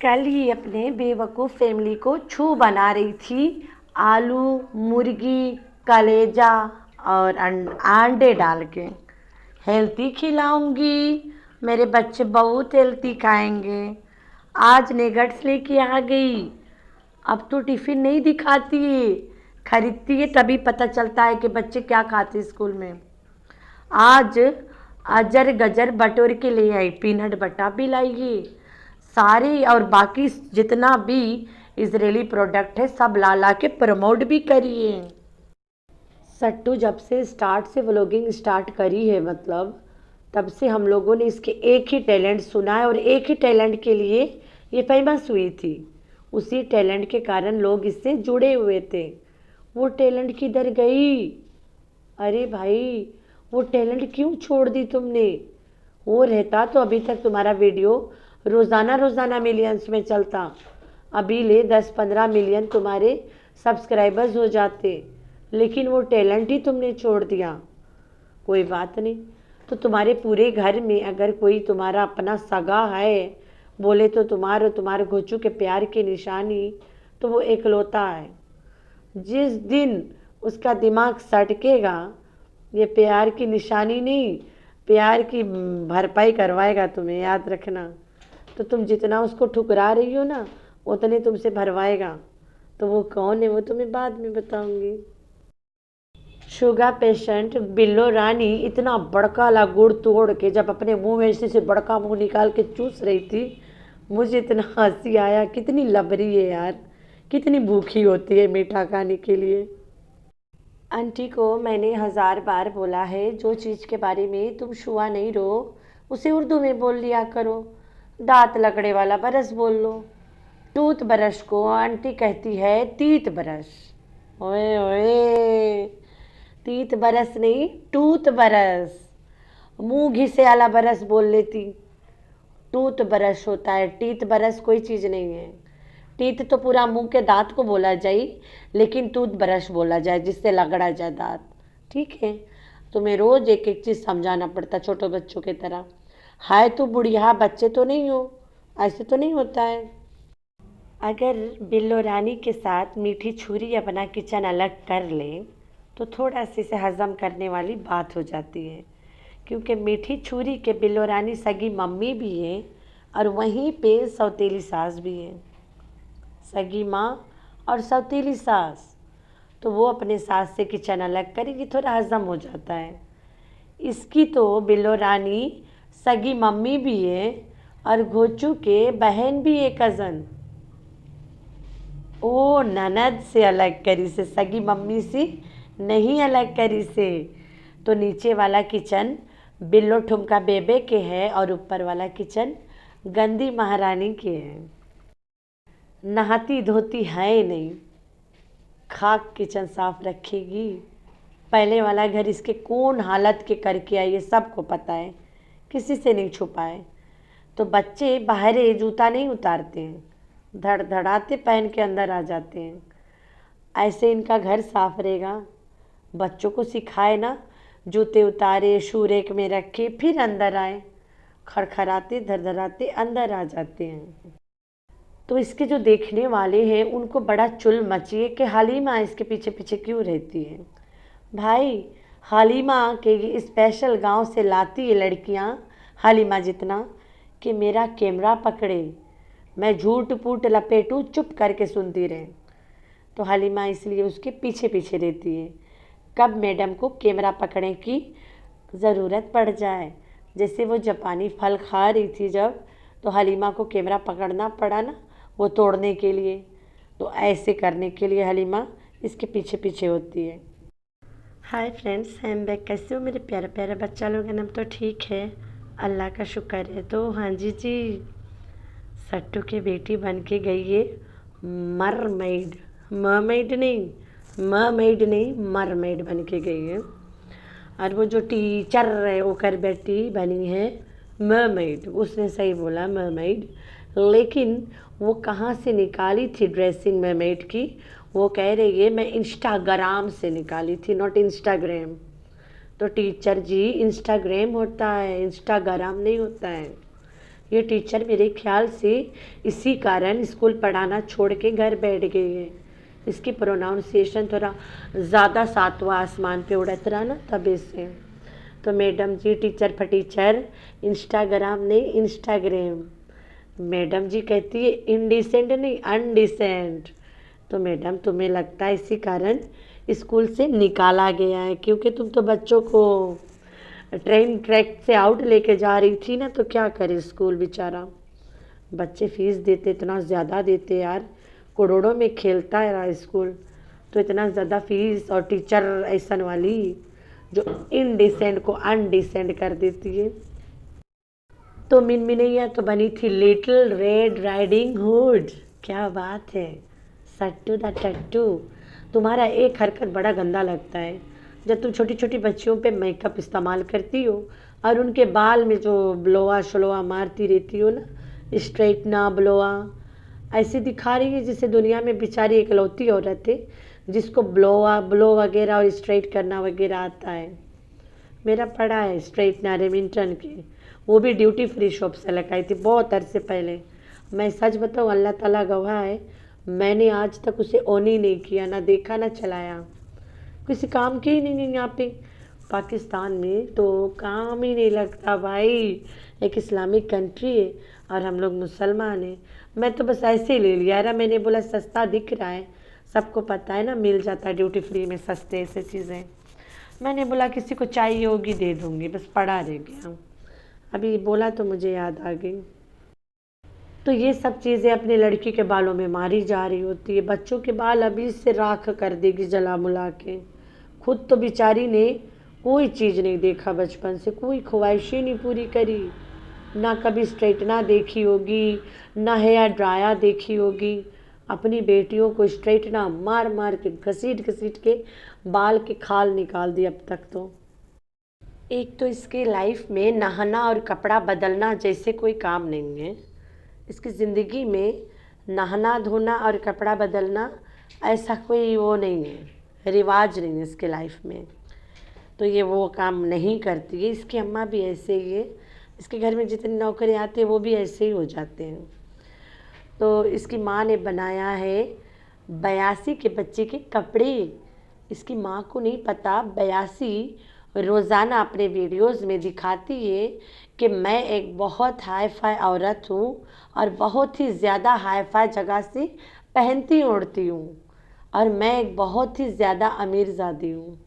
कल ही अपने बेवकूफ़ फैमिली को छू बना रही थी। आलू, मुर्गी, कलेजा और अंडे डाल के हेल्थी खिलाऊंगी। मेरे बच्चे बहुत हेल्थी खाएंगे। आज नेगट्स लेके आ गई। अब तो टिफ़िन नहीं दिखाती है, खरीदती है तभी पता चलता है कि बच्चे क्या खाते स्कूल में। आज अजर गजर बटोर के ले आई, पीनट बटर भी लाइए। सारे और बाकी जितना भी इजरायली प्रोडक्ट है सब ला के प्रमोट भी करिए। सट्टू जब से स्टार्ट से व्लॉगिंग स्टार्ट करी है, मतलब तब से हम लोगों ने इसके एक ही टैलेंट सुना है और एक ही टैलेंट के लिए ये फेमस हुई थी। उसी टैलेंट के कारण लोग इससे जुड़े हुए थे। वो टैलेंट किधर गई? अरे भाई, वो टैलेंट क्यों छोड़ दी तुमने? वो रहता तो अभी तक तुम्हारा वीडियो रोज़ाना रोज़ाना मिलियंस में चलता। अभी ले 10-15 मिलियन तुम्हारे सब्सक्राइबर्स हो जाते, लेकिन वो टैलेंट ही तुमने छोड़ दिया। कोई बात नहीं, तो तुम्हारे पूरे घर में अगर कोई तुम्हारा अपना सगा है बोले तो तुम्हारे घोचू के प्यार की निशानी तो वो एकलौता है। जिस दिन उसका दिमाग सटकेगा, ये प्यार की निशानी नहीं, प्यार की भरपाई करवाएगा, तुम्हें याद रखना। तो तुम जितना उसको ठुकरा रही हो ना, उतने तुमसे भरवाएगा। तो वो कौन है वो तुम्हें बाद में बताऊंगी। शुगर पेशेंट बिल्लो रानी इतना बड़का ला गुड़ तोड़ के जब अपने मुंह में से बड़का मुंह निकाल के चूस रही थी, मुझे इतना हंसी आया। कितनी लबरी है यार, कितनी भूखी होती है मीठा खाने के लिए। आंटी को मैंने 1000 बार बोला है, जो चीज़ के बारे में तुम शुआ नहीं रो उसे उर्दू में बोल लिया करो। दांत लगड़े वाला ब्रश बोल लो। टूथ ब्रश को आंटी कहती है तीत ब्रश। ओए ओए, तीत ब्रश नहीं, टूथ ब्रश। मुंह घिसे वाला ब्रश बोल लेती। टूथ ब्रश होता है, टीथ ब्रश कोई चीज़ नहीं है। टीथ तो पूरा मुंह के दांत को बोला जाए, लेकिन टूथ ब्रश बोला जाए जिससे लगड़ा जाए दांत। ठीक है, तुम्हें रोज़ एक एक चीज़ समझाना पड़ता छोटे बच्चों की तरह। हाय तो बुढ़िया, बच्चे तो नहीं हो, ऐसे तो नहीं होता है। अगर बिल्लो रानी के साथ मीठी छुरी अपना किचन अलग कर ले तो थोड़ा सी से हज़म करने वाली बात हो जाती है, क्योंकि मीठी छुरी के बिल्लो रानी सगी मम्मी भी है और वहीं पे सौतेली सास भी है। सगी माँ और सौतेली सास, तो वो अपने सास से किचन अलग करेगी, थोड़ा हज़म हो जाता है। इसकी तो बिल्लो रानी सगी मम्मी भी है और घोचू के बहन भी है, कज़न। ओ ननद से अलग करी से, सगी मम्मी से नहीं अलग करी से। तो नीचे वाला किचन बिल्लो ठुमका बेबे के है और ऊपर वाला किचन गंदी महारानी के है। नहाती धोती है नहीं, खाक किचन साफ रखेगी। पहले वाला घर इसके कौन हालत के करके आई, ये सबको पता है, किसी से नहीं छुपाए। तो बच्चे बाहर जूता नहीं उतारते हैं, धड़धड़ाते पहन के अंदर आ जाते हैं। ऐसे इनका घर साफ रहेगा। बच्चों को सिखाए ना, जूते उतारे, शू रेक में रखे, फिर अंदर आए। खड़खड़ाते धड़धड़ाते अंदर आ जाते हैं। तो इसके जो देखने वाले हैं उनको बड़ा चुल मची है कि हलीमा इसके पीछे पीछे क्यों रहती है। भाई, हलीमा के स्पेशल गांव से लाती है लड़कियां, हलीमा जितना, कि मेरा कैमरा पकड़े, मैं झूठ पूट लपेटूँ, चुप करके सुनती रहे। तो हलीमा इसलिए उसके पीछे पीछे रहती है, कब मैडम को कैमरा पकड़ने की ज़रूरत पड़ जाए। जैसे वो जापानी फल खा रही थी जब, तो हलीमा को कैमरा पकड़ना पड़ा ना वो तोड़ने के लिए। तो ऐसे करने के लिए हलीमा इसके पीछे पीछे होती है। Hi friends, I am back. कैसे हो मेरे प्यारे प्यारे बच्चा लोग? नाम तो ठीक है, अल्लाह का शुक्र है। तो हाँ जी, सट्टू की बेटी बन के गई है मरमेड। मरमेड नहीं, मरमेड बन के गई है। और वो जो टीचर है ओकर बेटी बनी है मरमेड। उसने सही बोला, मरमेड। लेकिन वो कहाँ से निकाली थी ड्रेसिंग मरमेड की? वो कह रही है मैं इंस्टाग्राम से निकाली थी, नॉट इंस्टाग्राम। तो टीचर जी, इंस्टाग्राम होता है, इंस्टाग्राम नहीं होता है। ये टीचर मेरे ख्याल से इसी कारण स्कूल पढ़ाना छोड़ के घर बैठ गई है। इसकी प्रोनाउंसिएशन थोड़ा ज़्यादा सातवां आसमान पे उड़त रहा ना, तब से। तो मैडम जी टीचर फटीचर, इंस्टाग्राम नहीं इंस्टाग्राम। मैडम जी कहती है इनडिसेंट नहीं अनडिसेंट। तो मैडम तुम्हें लगता है इसी कारण स्कूल से निकाला गया है, क्योंकि तुम तो बच्चों को ट्रेन ट्रैक से आउट लेके जा रही थी ना, तो क्या करे स्कूल बेचारा। बच्चे फीस देते, इतना ज़्यादा देते यार, करोड़ों में खेलता है रहा स्कूल, तो इतना ज़्यादा फीस, और टीचर ऐसा वाली जो इनडिसेंट को अनडिसेंट कर देती है। तो मिनमिनैया तो बनी थी लिटिल रेड राइडिंग हुड। क्या बात है, सट्टू द टट्टू। तुम्हारा एक हरकत बड़ा गंदा लगता है, जब तुम छोटी छोटी बच्चियों पे मेकअप इस्तेमाल करती हो और उनके बाल में जो ब्लोआ शलोआ मारती रहती हो ना, स्ट्रेटना ब्लोआ, ऐसे दिखा रही है जैसे दुनिया में बेचारी इकलौती औरत है जिसको ब्लो वगैरह और स्ट्रेट करना वगैरह आता है। मेरा पड़ा है स्ट्रेटनर रेमिंटन के, वो भी ड्यूटी फ्री शॉप से लगाई थी बहुत अरसे पहले। मैं सच बताऊँ, अल्लाह ताला गवाह है, मैंने आज तक उसे ऑन ही नहीं किया, ना देखा ना चलाया। किसी काम की ही नहीं है यहाँ पे पाकिस्तान में, तो काम ही नहीं लगता भाई। एक इस्लामिक कंट्री है और हम लोग मुसलमान हैं। मैं तो बस ऐसे ही ले लिया यार, मैंने बोला सस्ता दिख रहा है, सबको पता है ना मिल जाता है ड्यूटी फ्री में सस्ते ऐसे चीज़ें। मैंने बोला किसी को चाहिए होगी दे दूँगी, बस पड़ा रह गया। अभी बोला तो मुझे याद आ गई। तो ये सब चीज़ें अपने लड़की के बालों में मारी जा रही होती है। बच्चों के बाल अभी से राख कर देगी जला मुला के। खुद तो बेचारी ने कोई चीज़ नहीं देखा बचपन से, कोई ख्वाहिशें नहीं पूरी करी, ना कभी स्ट्रेटना देखी होगी, ना हेयर ड्रायर देखी होगी। अपनी बेटियों को स्ट्रेटना मार मार के घसीट घसीट के बाल के खाल निकाल दी अब तक। तो एक तो इसके लाइफ में नहाना और कपड़ा बदलना जैसे कोई काम नहीं है। इसकी ज़िंदगी में नहाना धोना और कपड़ा बदलना ऐसा कोई वो नहीं है, रिवाज नहीं है इसके लाइफ में। तो ये वो काम नहीं करती है। इसकी अम्मा भी ऐसे ही है, इसके घर में जितने नौकरी आते हैं वो भी ऐसे ही हो जाते हैं। तो इसकी माँ ने बनाया है 82 के बच्चे के कपड़े। इसकी माँ को नहीं पता 82 रोज़ाना अपने वीडियोस में दिखाती है कि मैं एक बहुत हाई फाई औरत हूँ और बहुत ही ज़्यादा हाई फाई जगह से पहनती ओढ़ती हूँ, और मैं एक बहुत ही ज़्यादा अमीरजादी हूँ।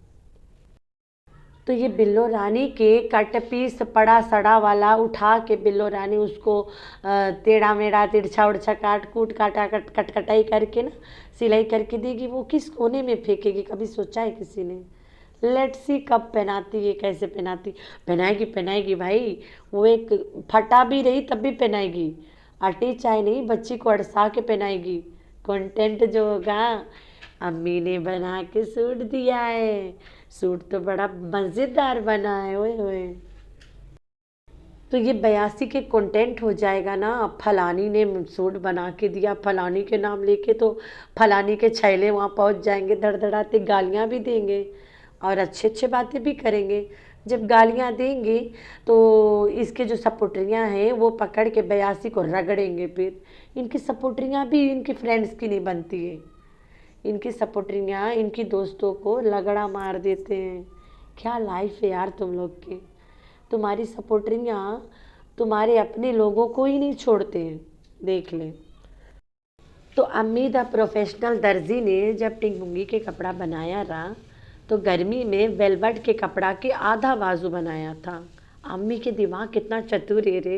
तो ये बिल्लो रानी के कट पीस पड़ा सड़ा वाला उठा के बिल्लो रानी उसको टेढ़ा मेढ़ा तिरछा उड़छा काट कूट काटा कट कटाई करके ना सिलाई करके देगी। वो किस कोने में फेंकेगी, कभी सोचा है किसी ने? लेट्स सी कब पहनाती है, कैसे पहनाती। पहनाएगी भाई, वो एक फटा भी रही तब भी पहनाएगी, अटी चाय नहीं, बच्ची को अड़सा के पहनाएगी। कंटेंट जो होगा, अम्मी ने बना के सूट दिया है, सूट तो बड़ा मज़ेदार बना है, ओए होए। तो ये 82 के कंटेंट हो जाएगा ना, फलानी ने सूट बना के दिया, फलानी के नाम लेके तो फलानी के छैले वहाँ पहुँच जाएंगे, धड़धड़ाते गालियाँ भी देंगे और अच्छे अच्छे बातें भी करेंगे। जब गालियाँ देंगे तो इसके जो सपोर्टरियाँ हैं वो पकड़ के 82 को रगड़ेंगे। फिर इनकी सपोर्टरियाँ भी इनकी फ्रेंड्स की नहीं बनती है, इनकी सपोर्टरियाँ इनकी दोस्तों को लगड़ा मार देते हैं। क्या लाइफ है यार तुम लोग की। तुम्हारी सपोर्टरियाँ तुम्हारे अपने लोगों को ही नहीं छोड़ते हैं, देख लें। तो अम्मी द प्रोफेशनल दर्जी ने जब टिंगुंगी के कपड़ा बनाया रहा तो गर्मी में वेलवेट के कपड़ा के आधा बाजू बनाया था। अम्मी के दिमाग कितना चतुर है रे।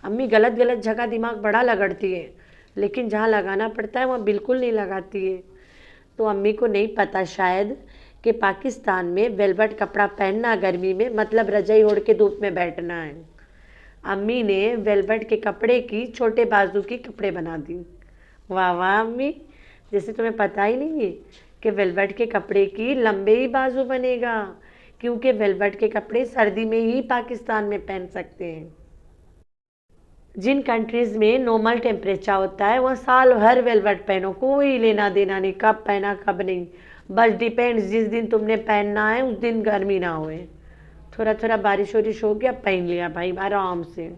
अम्मी गलत गलत जगह दिमाग बड़ा लगड़ती है, लेकिन जहाँ लगाना पड़ता है वहाँ बिल्कुल नहीं लगाती है। तो अम्मी को नहीं पता शायद कि पाकिस्तान में वेलवेट कपड़ा पहनना गर्मी में मतलब रजाई ओढ़ के धूप में बैठना है। अम्मी ने वेलवेट के कपड़े की छोटे बाजू की कपड़े बना दी। वाह वाह अम्मी, जैसे तुम्हें पता ही नहीं है कि वेलवेट के कपड़े की लंबे ही बाजू बनेगा, क्योंकि वेलवेट के कपड़े सर्दी में ही पाकिस्तान में पहन सकते हैं। जिन कंट्रीज़ में नॉर्मल टेम्परेचर होता है वहाँ साल भर वेलवेट पहनो, कोई लेना देना नहीं कब पहना कब नहीं, बस डिपेंड्स जिस दिन तुमने पहनना है उस दिन गर्मी ना होए। थोड़ा थोड़ा बारिश वारिश हो गया पहन लिया भाई आराम से।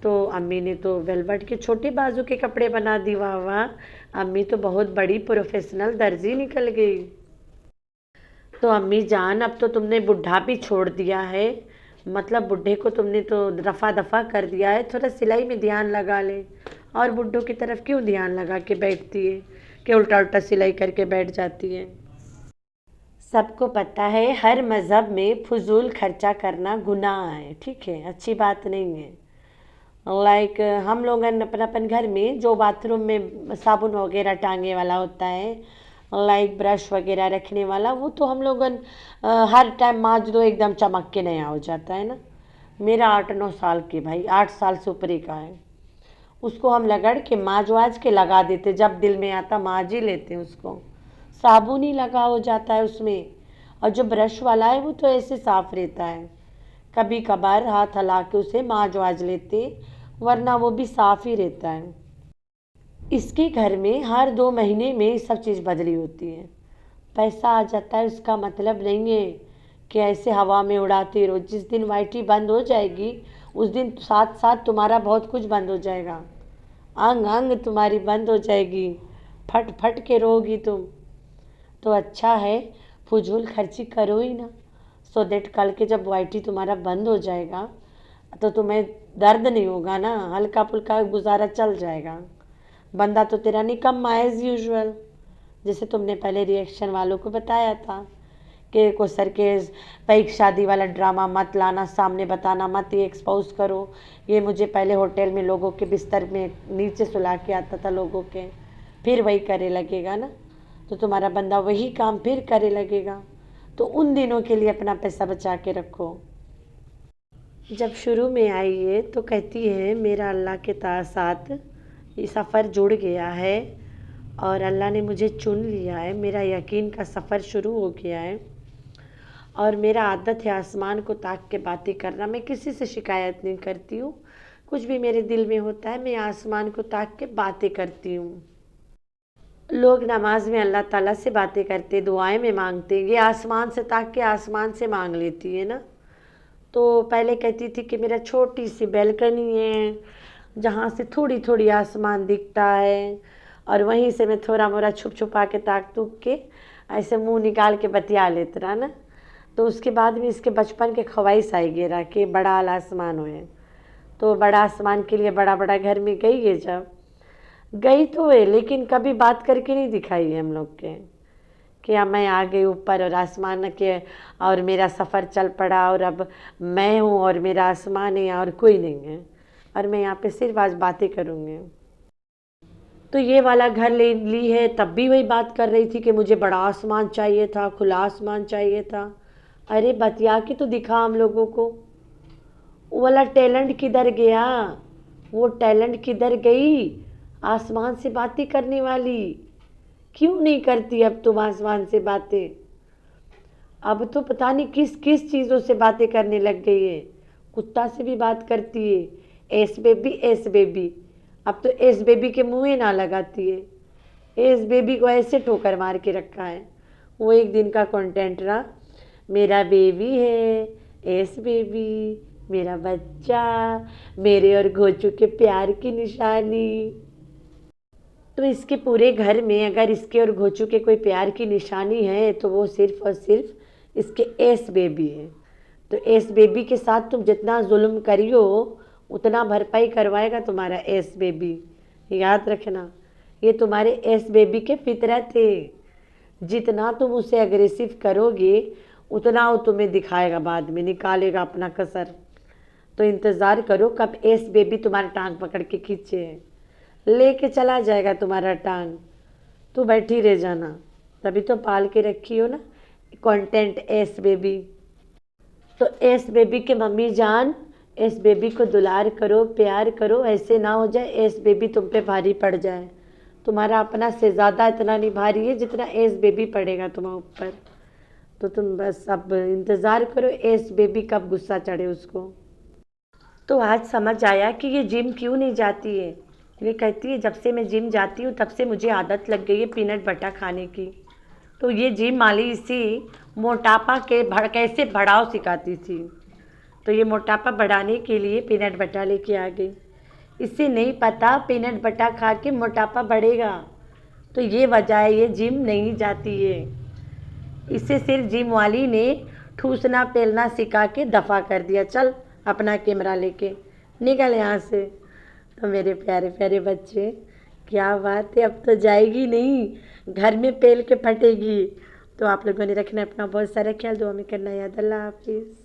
तो अम्मी ने तो वेलवेट के छोटे बाजू के कपड़े बना दी। वाह वाह, अम्मी तो बहुत बड़ी प्रोफेशनल दर्जी निकल गई। तो अम्मी जान, अब तो तुमने बुढ़ा भी छोड़ दिया है, मतलब बुढ़े को तुमने तो रफ़ा दफ़ा कर दिया है, थोड़ा सिलाई में ध्यान लगा ले। और बुढ़ों की तरफ क्यों ध्यान लगा के बैठती है कि उल्टा उल्टा सिलाई करके बैठ जाती है। सबको पता है हर मज़हब में फजूल खर्चा करना गुनाह है, ठीक है, अच्छी बात नहीं है। लाइक हम लोग अपन घर में जो बाथरूम में साबुन वगैरह टांगे वाला होता है, लाइक ब्रश वगैरह रखने वाला, वो तो हम लोग हर टाइम मांज दो एकदम चमक के नया हो जाता है ना। मेरा 8-9 साल के भाई, 8 साल से ऊपर का है, उसको हम लगड़ के मांज वाज के लगा देते, जब दिल में आता मांज ही लेते उसको, साबुन ही लगा हो जाता है उसमें। और जो ब्रश वाला है वो तो ऐसे साफ रहता है, कभी कभार हाथ हला के उसे मांज वाज लेते, वरना वो भी साफ ही रहता है। इसके घर में हर 2 महीने में सब चीज़ बदली होती है। पैसा आ जाता है उसका मतलब नहीं है कि ऐसे हवा में उड़ाते रहो। जिस दिन वाईटी बंद हो जाएगी उस दिन साथ साथ तुम्हारा बहुत कुछ बंद हो जाएगा, अंग अंग तुम्हारी बंद हो जाएगी, फट फट के रोगी तुम। तो अच्छा है फजूल खर्ची करो ही ना, सो देट कल के जब वाईटी तुम्हारा बंद हो जाएगा तो तुम्हें दर्द नहीं होगा ना, हल्का फुल्का गुजारा चल जाएगा। बंदा तो तेरा निकम्मा एज यूजुअल, जैसे तुमने पहले रिएक्शन वालों को बताया था कि को सर के पैक शादी वाला ड्रामा मत लाना, सामने बताना मत, ये एक्सपोज करो। ये मुझे पहले होटल में लोगों के बिस्तर में नीचे सुला के आता था लोगों के, फिर वही करे लगेगा ना, तो तुम्हारा बंदा वही काम फिर करे लगेगा। तो उन दिनों के लिए अपना पैसा बचा के रखो। जब शुरू में आई है तो कहती है मेरा अल्लाह के साथ ये सफ़र जुड़ गया है और अल्लाह ने मुझे चुन लिया है, मेरा यकीन का सफ़र शुरू हो गया है और मेरा आदत है आसमान को ताक के बातें करना। मैं किसी से शिकायत नहीं करती हूँ, कुछ भी मेरे दिल में होता है मैं आसमान को ताक के बातें करती हूँ। लोग नमाज में अल्लाह ताला से बातें करते, दुआएं में मांगते, ये आसमान से ताक के आसमान से मांग लेती है ना। तो पहले कहती थी कि मेरा छोटी सी बैल्कनी है जहाँ से थोड़ी थोड़ी आसमान दिखता है और वहीं से मैं थोड़ा मोड़ा छुप छुपा के ताक तूक के ऐसे मुंह निकाल के बतिया लेते रहा ना। तो उसके बाद में इसके बचपन के ख्वाहिश आई गेरा कि बड़ा आला आसमान हुए, तो बड़ा आसमान के लिए बड़ा बड़ा घर में गई है, जब गई तो है लेकिन कभी बात करके नहीं दिखाई है हम लोग के कि अब मैं आ गई ऊपर और आसमान के और मेरा सफ़र चल पड़ा और अब मैं हूँ और मेरा आसमान है और कोई नहीं है और मैं यहाँ पे सिर्फ आज बातें करूँगी। तो ये वाला घर ले ली है तब भी वही बात कर रही थी कि मुझे बड़ा आसमान चाहिए था, खुला आसमान चाहिए था। अरे बतिया के तो दिखा हम लोगों को, वो वाला टैलेंट किधर गया, वो टैलेंट किधर गई आसमान से बातें करने वाली। क्यों नहीं करती अब तुम आसमान से बातें? अब तो पता नहीं किस किस चीज़ों से बातें करने लग गई है। कुत्ता से भी बात करती है, एस बेबी एस बेबी, अब तो एस बेबी के मुँह ना लगाती है, एस बेबी को ऐसे ठोकर मार के रखा है। वो एक दिन का कंटेंट रहा, मेरा बेबी है एस बेबी, मेरा बच्चा, मेरे और घोचू के प्यार की निशानी। तो इसके पूरे घर में अगर इसके और घोचू के कोई प्यार की निशानी है तो वो सिर्फ और सिर्फ इसके एस बेबी है। तो एस बेबी के साथ तुम जितना जुल्म करियो उतना भरपाई करवाएगा तुम्हारा एस बेबी, याद रखना। ये तुम्हारे एस बेबी के फितरत है, जितना तुम उसे अग्रेसिव करोगे उतना वो तुम्हें दिखाएगा, बाद में निकालेगा अपना कसर। तो इंतज़ार करो कब एस बेबी तुम्हारा टांग पकड़ के खींचे, लेके चला जाएगा तुम्हारा टांग, तो बैठी रह जाना। तभी तो पाल के रखी हो ना कंटेंट एस बेबी। तो एस बेबी के मम्मी जान, एस बेबी को दुलार करो, प्यार करो, ऐसे ना हो जाए एस बेबी तुम पे भारी पड़ जाए। तुम्हारा अपना शहजादा इतना नहीं भारी है जितना एस बेबी पड़ेगा तुम्हारे ऊपर। तो तुम बस अब इंतज़ार करो एस बेबी कब गुस्सा चढ़े उसको। तो आज समझ आया कि ये जिम क्यों नहीं जाती है। ये कहती है जब से मैं जिम जाती हूँ तब से मुझे आदत लग गई है पीनट बटर खाने की। तो ये जिम वाली इसी मोटापा के कैसे बढ़ाव सिखाती थी, तो ये मोटापा बढ़ाने के लिए पीनट बटर लेके आ गई। इसे नहीं पता पीनट बटर खा के मोटापा बढ़ेगा, तो ये वजह है ये जिम नहीं जाती है। इसे सिर्फ जिम वाली ने ठूसना पेलना सिखा के दफ़ा कर दिया। चल अपना कैमरा लेके निकल यहाँ से। तो मेरे प्यारे प्यारे बच्चे, क्या बात है, अब तो जाएगी नहीं, घर में पेल के फटेगी। तो आप लोगों ने रखना अपना बहुत सारा ख्याल, दुआ में करना याद। अल्लाह हाफिज़।